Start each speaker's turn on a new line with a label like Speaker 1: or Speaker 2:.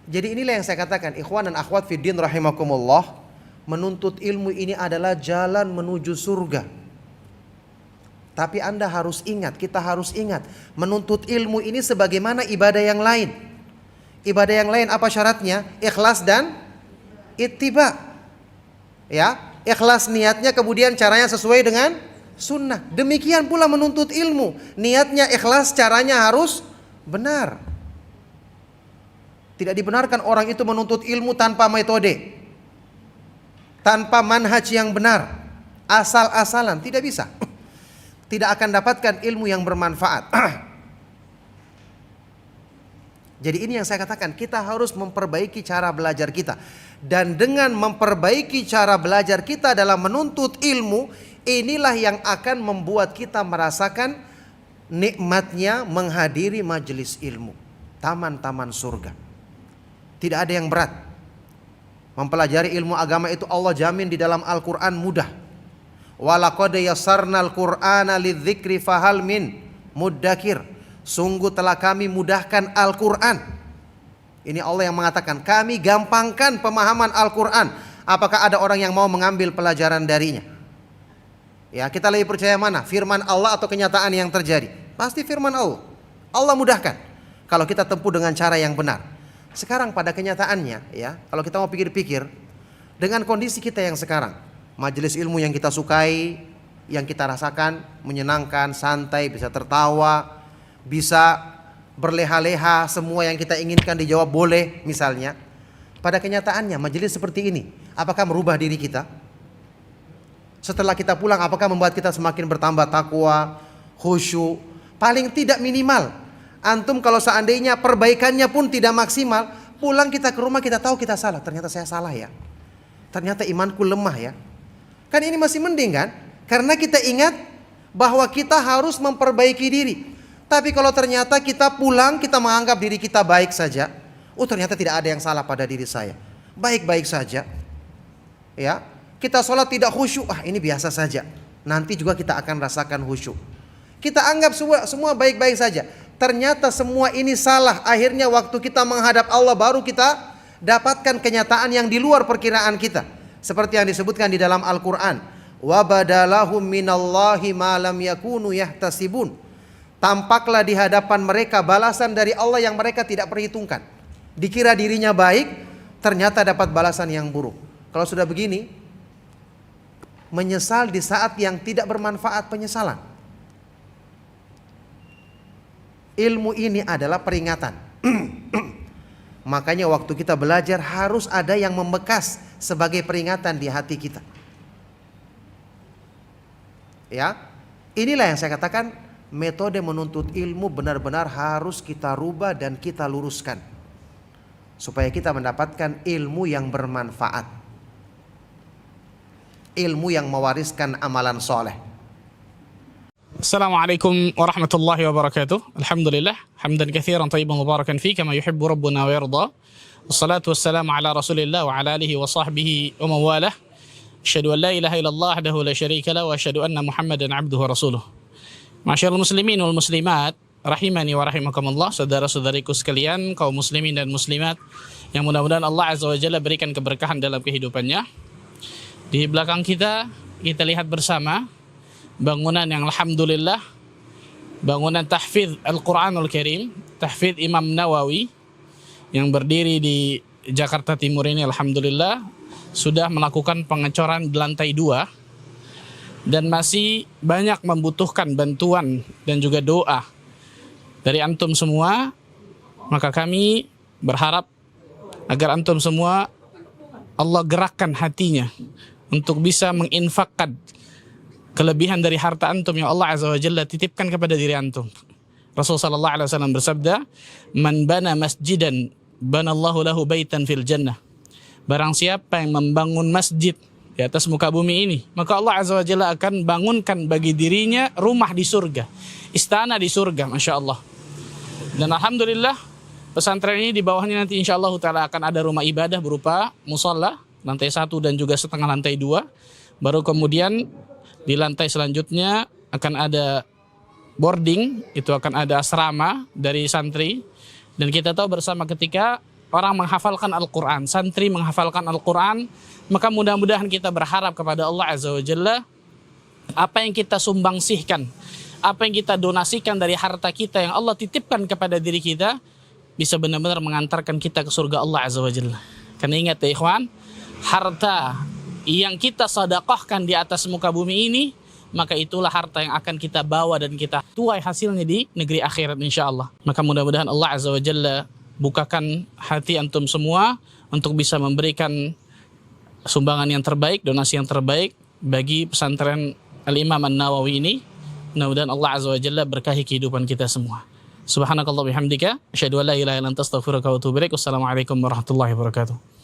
Speaker 1: Jadi inilah yang saya katakan, ikhwan dan akhwat fiddin rahimakumullah, menuntut ilmu ini adalah jalan menuju surga. Tapi Anda harus ingat, kita harus ingat, menuntut ilmu ini sebagaimana ibadah yang lain. Ibadah yang lain apa syaratnya? Ikhlas dan ittiba. Ya, ikhlas niatnya, kemudian caranya sesuai dengan sunnah. Demikian pula menuntut ilmu, niatnya ikhlas, caranya harus benar. Tidak dibenarkan orang itu menuntut ilmu tanpa metode, tanpa manhaj yang benar, asal-asalan, tidak bisa. Tidak akan dapatkan ilmu yang bermanfaat. Jadi ini yang saya katakan, kita harus memperbaiki cara belajar kita. Dan dengan memperbaiki cara belajar kita dalam menuntut ilmu, inilah yang akan membuat kita merasakan nikmatnya menghadiri majelis ilmu, taman-taman surga. Tidak ada yang berat. Mempelajari ilmu agama itu Allah jamin di dalam Al-Quran mudah. Walaqad yassarnal Qur'ana lidzikri fahal min muddakir. Sungguh telah kami mudahkan Al-Quran. Ini Allah yang mengatakan, kami gampangkan pemahaman Al-Quran. Apakah ada orang yang mau mengambil pelajaran darinya? Ya, kita lebih percaya mana? Firman Allah atau kenyataan yang terjadi? Pasti firman Allah. Allah mudahkan kalau kita tempuh dengan cara yang benar. Sekarang pada kenyataannya, ya, kalau kita mau pikir-pikir, dengan kondisi kita yang sekarang, majelis ilmu yang kita sukai, yang kita rasakan menyenangkan, santai, bisa tertawa, bisa berleha-leha, semua yang kita inginkan dijawab boleh misalnya. Pada kenyataannya majelis seperti ini, apakah merubah diri kita? Setelah kita pulang, apakah membuat kita semakin bertambah takwa, khusyuk? Paling tidak minimal, antum kalau seandainya perbaikannya pun tidak maksimal, pulang kita ke rumah kita tahu kita salah. Ternyata saya salah ya, ternyata imanku lemah ya. Kan ini masih mending kan? Karena kita ingat bahwa kita harus memperbaiki diri. Tapi kalau ternyata kita pulang, kita menganggap diri kita baik saja. Oh, ternyata tidak ada yang salah pada diri saya, baik-baik saja. Ya, kita sholat tidak khusyuk, ini biasa saja. Nanti juga kita akan rasakan khusyuk. Kita anggap semua baik-baik saja. Ternyata semua ini salah. Akhirnya waktu kita menghadap Allah baru kita dapatkan kenyataan yang di luar perkiraan kita. Seperti yang disebutkan di dalam Al-Quran, wa badalahum minallahi ma lam yakunu yahtasibun. Tampaklah di hadapan mereka balasan dari Allah yang mereka tidak perhitungkan. Dikira dirinya baik, ternyata dapat balasan yang buruk. Kalau sudah begini, menyesal di saat yang tidak bermanfaat penyesalan. Ilmu ini adalah peringatan. Makanya waktu kita belajar harus ada yang membekas sebagai peringatan di hati kita. Ya, inilah yang saya katakan, metode menuntut ilmu benar-benar harus kita rubah dan kita luruskan, supaya kita mendapatkan ilmu yang bermanfaat, ilmu yang mewariskan amalan soleh.
Speaker 2: Assalamualaikum warahmatullahi wabarakatuh. Alhamdulillah, hamdan katsiran thayyiban mubarakan fi kama yuhibbu rabbuna wa yarda. Wassalatu wassalamu ala Rasulillah wa ala alihi wa sahbihi wa mawalah. Asyhadu an la ilaha illallah wahdahu la syarika lah wa asyhadu anna Muhammadan abduhu wa rasuluh. Masyaallah muslimin wal muslimat, rahimani wa rahimakumullah, saudara-saudariku sekalian, kaum muslimin dan muslimat yang mudah-mudahan Allah Azza wa Jalla berikan keberkahan dalam kehidupannya. Di belakang kita lihat bersama bangunan yang alhamdulillah, bangunan tahfidz Al-Quranul Karim, tahfidz Imam Nawawi yang berdiri di Jakarta Timur ini, alhamdulillah sudah melakukan pengecoran di lantai 2 dan masih banyak membutuhkan bantuan dan juga doa dari antum semua. Maka kami berharap agar antum semua Allah gerakkan hatinya untuk bisa menginfakkan kelebihan dari harta antum yang Allah Azza wa Jalla titipkan kepada diri antum. Rasul sallallahu alaihi wasallam bersabda, "Man bana masjidan banallahu lahu baitan fil jannah." Barang siapa yang membangun masjid di atas muka bumi ini, maka Allah Azza wa Jalla akan bangunkan bagi dirinya rumah di surga, istana di surga, Masya Allah. Dan alhamdulillah pesantren ini di bawahnya nanti insya Allah ta'ala akan ada rumah ibadah berupa musola, lantai 1 dan juga setengah lantai 2. Baru kemudian di lantai selanjutnya akan ada boarding, itu akan ada asrama dari santri. Dan kita tahu bersama ketika orang menghafalkan Al-Quran, santri menghafalkan Al-Quran, maka mudah-mudahan kita berharap kepada Allah Azza wa Jalla, apa yang kita sumbangsihkan, apa yang kita donasikan dari harta kita yang Allah titipkan kepada diri kita, bisa benar-benar mengantarkan kita ke surga Allah Azza wa Jalla. Karena ingat ya ikhwan, harta yang kita sedekahkan di atas muka bumi ini, maka itulah harta yang akan kita bawa dan kita tuai hasilnya di negeri akhirat insya-Allah. Maka mudah-mudahan Allah Azza wa Jalla bukakan hati antum semua untuk bisa memberikan sumbangan yang terbaik, donasi yang terbaik bagi pesantren Al-Imam An-Nawawi ini. Mudah-mudahan Allah Azza wa Jalla berkahi kehidupan kita semua. Subhanakallah bihamdika, asyhadu an la ilaha illa anta astaghfiruka wa atubu ilaik. Wassalamualaikum warahmatullahi wabarakatuh.